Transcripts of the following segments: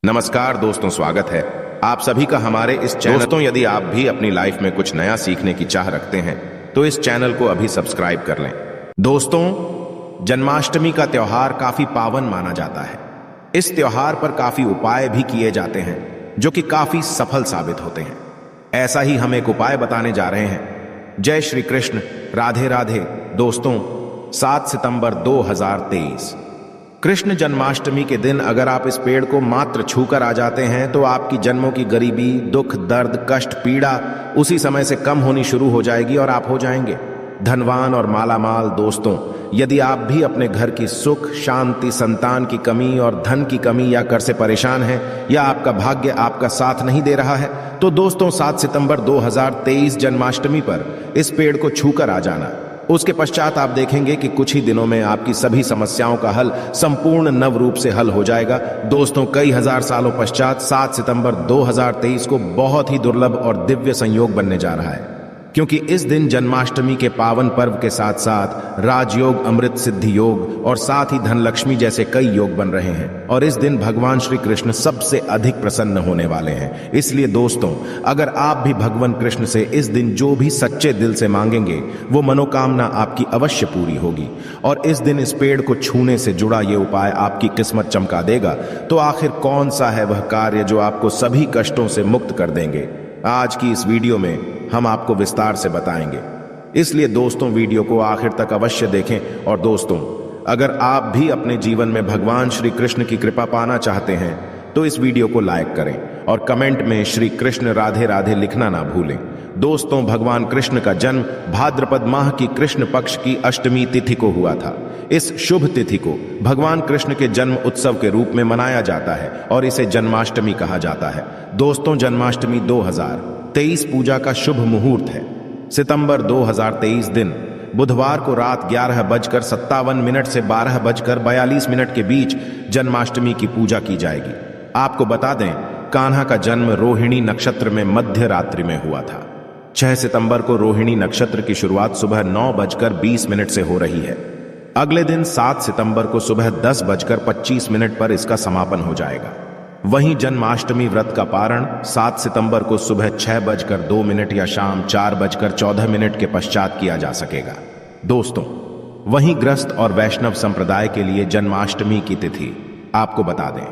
नमस्कार दोस्तों, स्वागत है आप सभी का हमारे इस चैनल। दोस्तों, यदि आप भी अपनी लाइफ में कुछ नया सीखने की चाह रखते हैं तो इस चैनल को अभी सब्सक्राइब कर लें। दोस्तों, जन्माष्टमी का त्योहार काफी पावन माना जाता है। इस त्योहार पर काफी उपाय भी किए जाते हैं जो कि काफी सफल साबित होते हैं। ऐसा ही हम एक उपाय बताने जा रहे हैं। जय श्री कृष्ण, राधे राधे। दोस्तों, 7 सितंबर 2023 कृष्ण जन्माष्टमी के दिन अगर आप इस पेड़ को मात्र छूकर आ जाते हैं तो आपकी जन्मों की गरीबी, दुख, दर्द, कष्ट, पीड़ा उसी समय से कम होनी शुरू हो जाएगी और आप हो जाएंगे धनवान और मालामाल। दोस्तों, यदि आप भी अपने घर की सुख, शांति, संतान की कमी और धन की कमी या कर से परेशान हैं या आपका भाग्य आपका साथ नहीं दे रहा है तो दोस्तों 7 सितंबर 2023 जन्माष्टमी पर इस पेड़ को छूकर आ जाना। उसके पश्चात आप देखेंगे कि कुछ ही दिनों में आपकी सभी समस्याओं का हल संपूर्ण नव रूप से हल हो जाएगा। दोस्तों, कई हजार सालों पश्चात 7 सितंबर 2023 को बहुत ही दुर्लभ और दिव्य संयोग बनने जा रहा है, क्योंकि इस दिन जन्माष्टमी के पावन पर्व के साथ साथ राजयोग, अमृत सिद्धि योग और साथ ही धनलक्ष्मी जैसे कई योग बन रहे हैं और इस दिन भगवान श्री कृष्ण सबसे अधिक प्रसन्न होने वाले हैं। इसलिए दोस्तों, अगर आप भी भगवान कृष्ण से इस दिन जो भी सच्चे दिल से मांगेंगे वो मनोकामना आपकी अवश्य पूरी होगी और इस दिन इस पेड़ को छूने से जुड़ा ये उपाय आपकी किस्मत चमका देगा। तो आखिर कौन सा है वह कार्य जो आपको सभी कष्टों से मुक्त कर देंगे? आज की इस वीडियो में हम आपको विस्तार से बताएंगे, इसलिए दोस्तों वीडियो को आखिर तक अवश्य देखें। और दोस्तों, अगर आप भी अपने जीवन में भगवान श्री कृष्ण की कृपा पाना चाहते हैं तो इस वीडियो को लाइक करें और कमेंट में श्री कृष्ण राधे राधे लिखना ना भूलें। दोस्तों, भगवान कृष्ण का जन्म भाद्रपद माह की कृष्ण पक्ष की अष्टमी तिथि को हुआ था। इस शुभ तिथि को भगवान कृष्ण के जन्म उत्सव के रूप में मनाया जाता है और इसे जन्माष्टमी कहा जाता है। दोस्तों, जन्माष्टमी 2023 पूजा का शुभ मुहूर्त है। सितंबर 2023 दिन बुधवार को रात 11:57 से 12:42 के बीच जन्माष्टमी की पूजा की जाएगी। आपको बता दें, कान्हा का जन्म रोहिणी नक्षत्र में मध्य रात्रि में हुआ था। 6 सितंबर को रोहिणी नक्षत्र की शुरुआत सुबह 9:20 से हो रही है। अगले दिन 7 सितंबर को सुबह 10:25 पर इसका समापन हो जाएगा। वहीं जन्माष्टमी व्रत का पारण 7 सितंबर को सुबह 6:02 या शाम 4:14 के पश्चात किया जा सकेगा। दोस्तों, वहीं ग्रस्त और वैष्णव संप्रदाय के लिए जन्माष्टमी की तिथि आपको बता दें,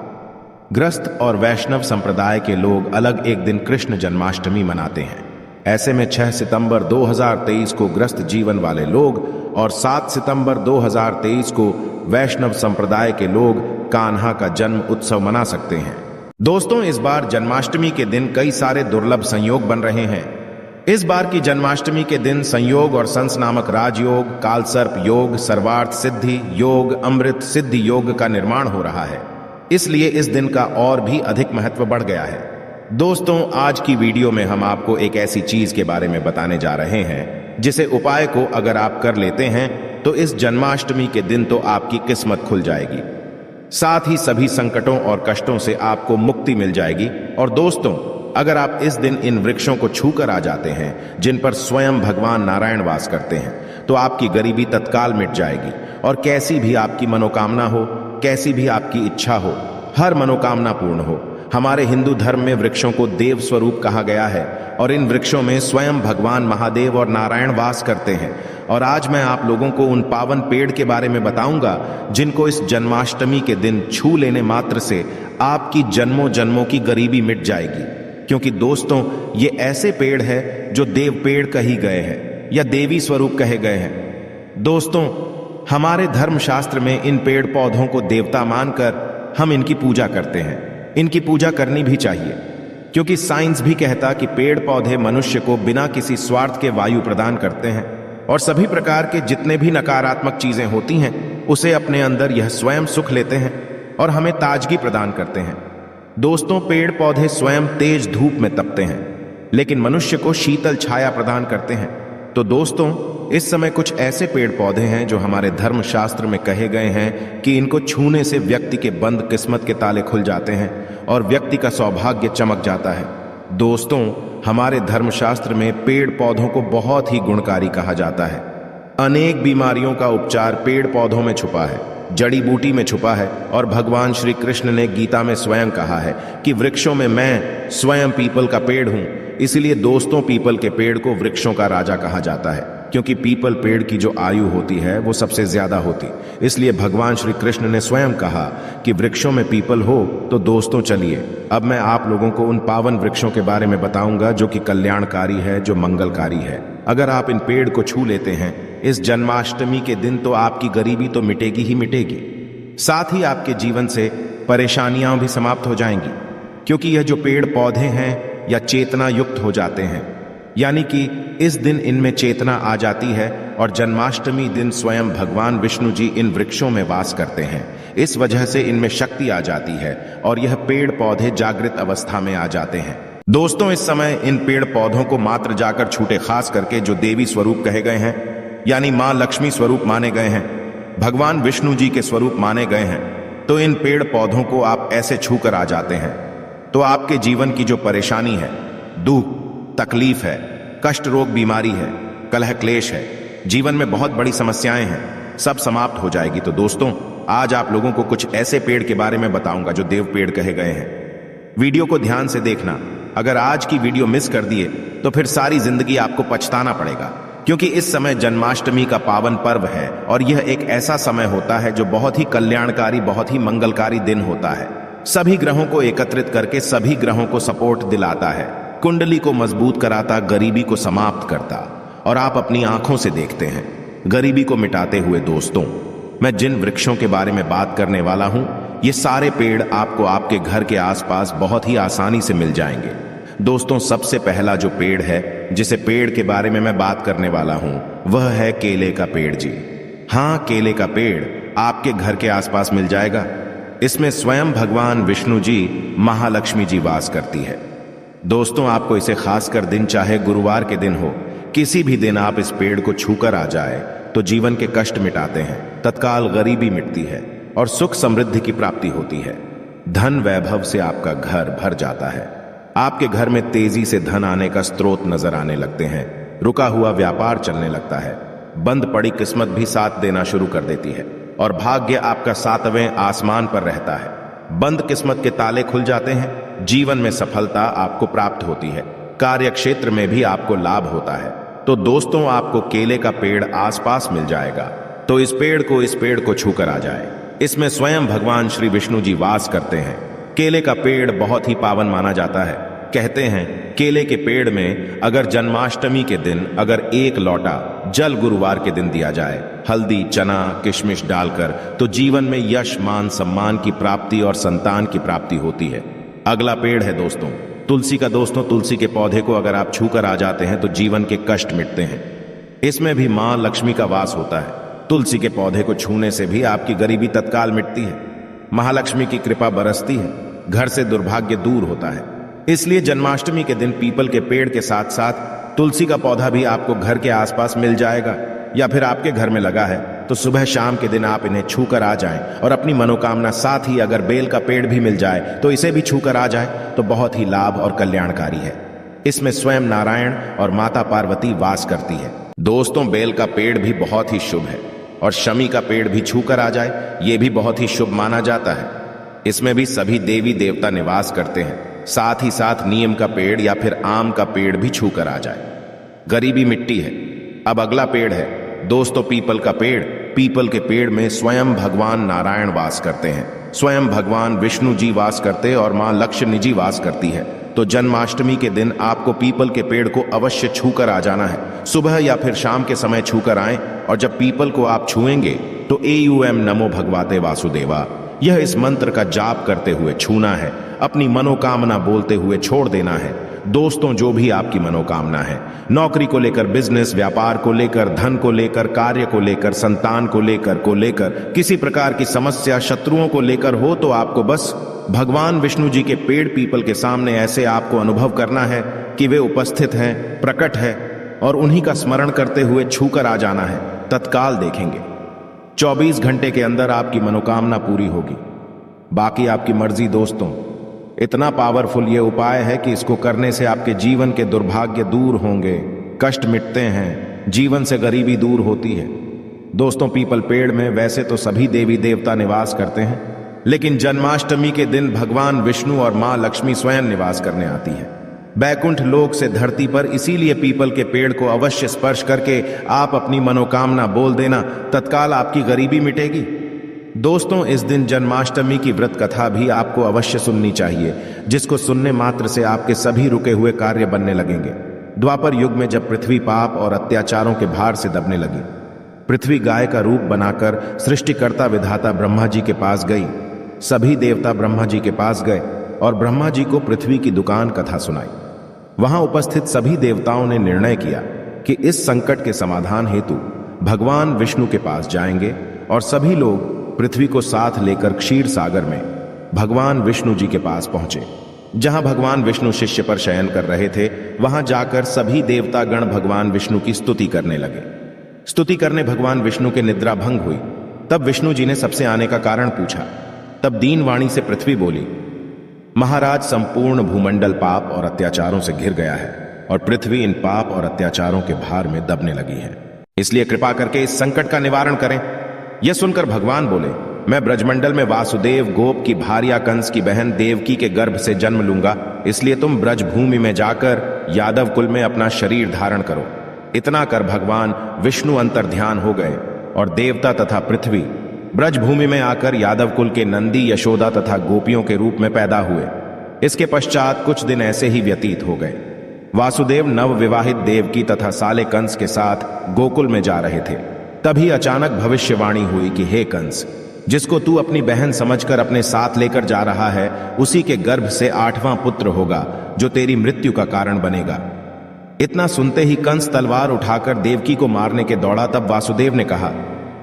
ग्रस्त और वैष्णव संप्रदाय के लोग अलग एक दिन कृष्ण जन्माष्टमी मनाते हैं। ऐसे में 6 सितंबर 2023 को ग्रस्त जीवन वाले लोग और 7 सितंबर 2023 को वैष्णव संप्रदाय के लोग कान्हा का जन्म उत्सव मना सकते हैं। दोस्तों, इस बार जन्माष्टमी के दिन कई सारे दुर्लभ संयोग बन रहे हैं। इस बार की जन्माष्टमी के दिन संयोग और संस नामक राजयोग, कालसर्प योग, सर्वार्थ सिद्धि योग, अमृत सिद्धि योग का निर्माण हो रहा है। इसलिए इस दिन का और भी अधिक महत्व बढ़ गया है। दोस्तों, आज की वीडियो में हम आपको एक ऐसी चीज के बारे में बताने जा रहे हैं जिसे उपाय को अगर आप कर लेते हैं तो इस जन्माष्टमी के दिन तो आपकी किस्मत खुल जाएगी, साथ ही सभी संकटों और कष्टों से आपको मुक्ति मिल जाएगी। और दोस्तों, अगर आप इस दिन इन वृक्षों को छूकर आ जाते हैं जिन पर स्वयं भगवान नारायण वास करते हैं तो आपकी गरीबी तत्काल मिट जाएगी और कैसी भी आपकी मनोकामना हो, कैसी भी आपकी इच्छा हो, हर मनोकामना पूर्ण हो। हमारे हिंदू धर्म में वृक्षों को देव स्वरूप कहा गया है और इन वृक्षों में स्वयं भगवान महादेव और नारायण वास करते हैं। और आज मैं आप लोगों को उन पावन पेड़ के बारे में बताऊंगा जिनको इस जन्माष्टमी के दिन छू लेने मात्र से आपकी जन्मों जन्मों की गरीबी मिट जाएगी। क्योंकि दोस्तों, ये ऐसे पेड़ है जो देव पेड़ कही गए हैं या देवी स्वरूप कहे गए हैं। दोस्तों, हमारे धर्मशास्त्र में इन पेड़ पौधों को देवता मानकर हम इनकी पूजा करते हैं। इनकी पूजा करनी भी चाहिए, क्योंकि साइंस भी कहता कि पेड़ पौधे मनुष्य को बिना किसी स्वार्थ के वायु प्रदान करते हैं और सभी प्रकार के जितने भी नकारात्मक चीजें होती हैं उसे अपने अंदर यह स्वयं सुख लेते हैं और हमें ताजगी प्रदान करते हैं। दोस्तों, पेड़ पौधे स्वयं तेज धूप में तपते हैं लेकिन मनुष्य को शीतल छाया प्रदान करते हैं। तो दोस्तों, इस समय कुछ ऐसे पेड़ पौधे हैं जो हमारे धर्मशास्त्र में कहे गए हैं कि इनको छूने से व्यक्ति के बंद किस्मत के ताले खुल जाते हैं और व्यक्ति का सौभाग्य चमक जाता है। दोस्तों, हमारे धर्मशास्त्र में पेड़ पौधों को बहुत ही गुणकारी कहा जाता है। अनेक बीमारियों का उपचार पेड़ पौधों में छुपा है। जड़ी बूटी में छुपा है और भगवान श्री कृष्ण ने गीता में स्वयं कहा है कि वृक्षों में मैं स्वयं पीपल का पेड़ हूं। इसीलिए दोस्तों, पीपल के पेड़ को वृक्षों का राजा कहा जाता है, क्योंकि पीपल पेड़ की जो आयु होती है वो सबसे ज्यादा होती। इसलिए भगवान श्री कृष्ण ने स्वयं कहा कि वृक्षों में पीपल हो। तो दोस्तों चलिए, अब मैं आप लोगों को उन पावन वृक्षों के बारे में बताऊंगा जो कि कल्याणकारी है, जो मंगलकारी है। अगर आप इन पेड़ को छू लेते हैं इस जन्माष्टमी के दिन, तो आपकी गरीबी तो मिटेगी ही मिटेगी, साथ ही आपके जीवन से परेशानियां भी समाप्त हो जाएंगी, क्योंकि यह जो पेड़ पौधे हैं या चेतना युक्त हो जाते हैं, यानी कि इस दिन इनमें चेतना आ जाती है। और जन्माष्टमी दिन स्वयं भगवान विष्णु जी इन वृक्षों में वास करते हैं। इस वजह से इनमें शक्ति आ जाती है और यह पेड़ पौधे जागृत अवस्था में आ जाते हैं। दोस्तों, इस समय इन पेड़ पौधों को मात्र जाकर छूटे, खास करके जो देवी स्वरूप कहे गए हैं, यानी मां लक्ष्मी स्वरूप माने गए हैं, भगवान विष्णु जी के स्वरूप माने गए हैं, तो इन पेड़ पौधों को आप ऐसे छू कर आ जाते हैं तो आपके जीवन की जो परेशानी है, दुख तकलीफ है, कष्ट रोग बीमारी है, कलह क्लेश है, जीवन में बहुत बड़ी समस्याएं हैं, सब समाप्त हो जाएगी। तो दोस्तों, आज आप लोगों को कुछ ऐसे पेड़ के बारे में बताऊंगा जो देव पेड़ कहे गए हैं। वीडियो को ध्यान से देखना। अगर आज की वीडियो मिस कर दिए तो फिर सारी जिंदगी आपको पछताना पड़ेगा, क्योंकि इस समय जन्माष्टमी का पावन पर्व है और यह एक ऐसा समय होता है जो बहुत ही कल्याणकारी, बहुत ही मंगलकारी दिन होता है। सभी ग्रहों को एकत्रित करके सभी ग्रहों को सपोर्ट दिलाता है, कुंडली को मजबूत कराता, गरीबी को समाप्त करता, और आप अपनी आंखों से देखते हैं गरीबी को मिटाते हुए। दोस्तों, मैं जिन वृक्षों के बारे में बात करने वाला हूं, ये सारे पेड़ आपको आपके घर के आसपास बहुत ही आसानी से मिल जाएंगे। दोस्तों, सबसे पहला जो पेड़ है, जिसे पेड़ के बारे में मैं बात करने वाला हूं, वह है केले का पेड़ जी। हाँ, केले का पेड़ आपके घर के आसपास मिल जाएगा। इसमें स्वयं भगवान विष्णु जी, महालक्ष्मी जी वास करती है। दोस्तों, आपको इसे खासकर दिन, चाहे गुरुवार के दिन हो, किसी भी दिन आप इस पेड़ को छूकर आ जाए तो जीवन के कष्ट मिटाते हैं, तत्काल गरीबी मिटती है और सुख समृद्धि की प्राप्ति होती है। धन वैभव से आपका घर भर जाता है। आपके घर में तेजी से धन आने का स्रोत नजर आने लगते हैं। रुका हुआ व्यापार चलने लगता है। बंद पड़ी किस्मत भी साथ देना शुरू कर देती है और भाग्य आपका 7वें आसमान पर रहता है। बंद किस्मत के ताले खुल जाते हैं। जीवन में सफलता आपको प्राप्त होती है। कार्य क्षेत्र में भी आपको लाभ होता है। तो दोस्तों, आपको केले का पेड़ आसपास मिल जाएगा, तो इस पेड़ को छूकर आ जाए। इसमें स्वयं भगवान श्री विष्णु जी वास करते हैं। केले का पेड़ बहुत ही पावन माना जाता है। कहते हैं केले के पेड़ में अगर जन्माष्टमी के दिन अगर 1 लोटा जल गुरुवार के दिन दिया जाए, हल्दी, चना, किशमिश डालकर, तो जीवन में यश, मान, सम्मान की प्राप्ति और संतान की प्राप्ति होती है। अगला पेड़ है दोस्तों तुलसी का। दोस्तों, तुलसी के पौधे को अगर आप छूकर आ जाते हैं तो जीवन के कष्ट मिटते हैं। इसमें भी मां लक्ष्मी का वास होता है। तुलसी के पौधे को छूने से भी आपकी गरीबी तत्काल मिटती है, महालक्ष्मी की कृपा बरसती है, घर से दुर्भाग्य दूर होता है। इसलिए जन्माष्टमी के दिन पीपल के पेड़ के साथ साथ तुलसी का पौधा भी आपको घर के आसपास मिल जाएगा, या फिर आपके घर में लगा है तो सुबह शाम के दिन आप इन्हें छूकर आ जाएं और अपनी मनोकामना, साथ ही अगर बेल का पेड़ भी मिल जाए तो इसे भी छूकर आ जाए तो बहुत ही लाभ और कल्याणकारी है। इसमें स्वयं नारायण और माता पार्वती वास करती है। दोस्तों, बेल का पेड़ भी बहुत ही शुभ है और शमी का पेड़ भी छूकर आ जाए, यह भी बहुत ही शुभ माना जाता है। इसमें भी सभी देवी देवता निवास करते हैं। साथ ही साथ नीम का पेड़ या फिर आम का पेड़ भी छूकर आ जाए, गरीबी मिट्टी है। अब अगला पेड़ है दोस्तों पीपल का पेड़। पीपल के पेड़ में स्वयं भगवान नारायण वास करते हैं, स्वयं भगवान विष्णु जी वास करते और मां लक्ष्मी जी वास करती है। तो जन्माष्टमी के दिन आपको पीपल के पेड़ को अवश्य छूकर आ जाना है। सुबह या फिर शाम के समय छूकर आएं, और जब पीपल को आप छुएंगे तो AUM नमो भगवते वासुदेवा, यह इस मंत्र का जाप करते हुए छूना है। अपनी मनोकामना बोलते हुए छोड़ देना है। दोस्तों, जो भी आपकी मनोकामना है, नौकरी को लेकर, बिजनेस, व्यापार को लेकर, धन को लेकर, कार्य को लेकर, संतान को लेकर किसी प्रकार की समस्या, शत्रुओं को लेकर हो, तो आपको बस भगवान विष्णु जी के पेड़ पीपल के सामने ऐसे आपको अनुभव करना है कि वे उपस्थित हैं, प्रकट है, और उन्हीं का स्मरण करते हुए छूकर आ जाना है। तत्काल देखेंगे 24 घंटे के अंदर आपकी मनोकामना पूरी होगी। बाकी आपकी मर्जी। दोस्तों, इतना पावरफुल ये उपाय है कि इसको करने से आपके जीवन के दुर्भाग्य दूर होंगे, कष्ट मिटते हैं, जीवन से गरीबी दूर होती है। दोस्तों, पीपल पेड़ में वैसे तो सभी देवी देवता निवास करते हैं, लेकिन जन्माष्टमी के दिन भगवान विष्णु और मां लक्ष्मी स्वयं निवास करने आती है बैकुंठ लोक से धरती पर। इसीलिए पीपल के पेड़ को अवश्य स्पर्श करके आप अपनी मनोकामना बोल देना, तत्काल आपकी गरीबी मिटेगी। दोस्तों, इस दिन जन्माष्टमी की व्रत कथा भी आपको अवश्य सुननी चाहिए, जिसको सुनने मात्र से आपके सभी रुके हुए कार्य बनने लगेंगे। द्वापर युग में जब पृथ्वी पाप और अत्याचारों के भार से दबने लगी, पृथ्वी गाय का रूप बनाकर सृष्टिकर्ता विधाता ब्रह्मा जी के पास गई। सभी देवता ब्रह्मा जी के पास गए और ब्रह्मा जी को पृथ्वी की दुकान कथा सुनाई। वहां उपस्थित सभी देवताओं ने निर्णय किया कि इस संकट के समाधान हेतु भगवान विष्णु के पास जाएंगे और सभी लोग पृथ्वी को साथ लेकर क्षीर सागर में भगवान विष्णु जी के पास पहुंचे। जहां भगवान विष्णु शिष्य पर शयन कर रहे थे, वहां जाकर सभी देवता गण भगवान विष्णु की स्तुति करने लगे। स्तुति करने भगवान विष्णु के निद्रा भंग हुई। तब विष्णु जी ने सबसे आने का कारण पूछा। तब दीन वाणी से पृथ्वी बोली, महाराज, संपूर्ण भूमंडल पाप और अत्याचारों से घिर गया है और पृथ्वी इन पाप और अत्याचारों के भार में दबने लगी है, इसलिए कृपा करके इस संकट का निवारण करें। यह सुनकर भगवान बोले, मैं ब्रजमंडल में वासुदेव गोप की भार्या कंस की बहन देवकी के गर्भ से जन्म लूंगा, इसलिए तुम ब्रज भूमि में जाकर यादव कुल में अपना शरीर धारण करो। इतना कर भगवान विष्णु अंतर्ध्यान हो गए और देवता तथा पृथ्वी ब्रज भूमि में आकर यादव कुल के नंदी, यशोदा तथा गोपियों के रूप में पैदा हुए। इसके पश्चात कुछ दिन ऐसे ही व्यतीत हो गए। वासुदेव नव विवाहित देवकी तथा साले कंस के साथ गोकुल में जा रहे थे। तभी अचानक भविष्यवाणी हुई कि हे कंस, जिसको तू अपनी बहन समझकर अपने साथ लेकर जा रहा है, उसी के गर्भ से 8वां पुत्र होगा जो तेरी मृत्यु का कारण बनेगा। इतना सुनते ही कंस तलवार उठाकर देवकी को मारने के दौड़ा। तब वासुदेव ने कहा,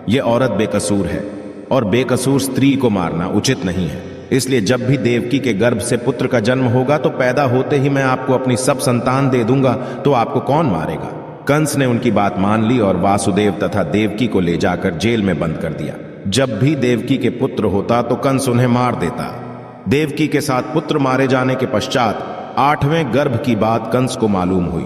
यह औरत बेकसूर है और बेकसूर स्त्री को मारना उचित नहीं है, इसलिए जब भी देवकी के गर्भ से पुत्र का जन्म होगा तो पैदा होते ही मैं आपको अपनी सब संतान दे दूंगा, तो आपको कौन मारेगा। कंस ने उनकी बात मान ली और वासुदेव तथा देवकी को ले जाकर जेल में बंद कर दिया। जब भी देवकी के पुत्र होता तो कंस उन्हें मार देता। देवकी के साथ पुत्र मारे जाने के पश्चात 8वें गर्भ की बात कंस को मालूम हुई।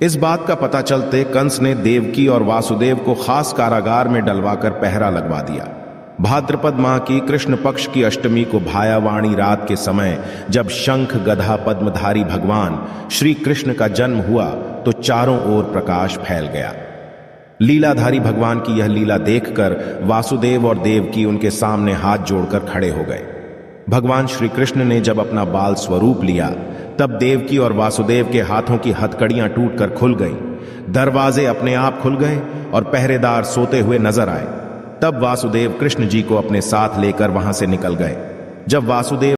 इस बात का पता चलते कंस ने देवकी और वासुदेव को खास कारागार में डलवाकर पहरा लगवा दिया। भाद्रपद माह की कृष्ण पक्ष की अष्टमी को भायावाणी रात के समय जब शंख गधा पद्मधारी भगवान श्री कृष्ण का जन्म हुआ तो चारों ओर प्रकाश फैल गया। लीलाधारी भगवान की यह लीला देखकर वासुदेव और देवकी उनके सामने हाथ जोड़कर खड़े हो गए। भगवान श्री कृष्ण ने जब अपना बाल स्वरूप लिया तब देवकी और वासुदेव के हाथों की हथकड़ियां टूटकर खुल गईं, दरवाजे अपने आप खुल गए और पहरेदार सोते हुए नजर आए। तब वासुदेव कृष्ण जी को अपने साथ लेकर वहां से निकल गए। जब वासुदेव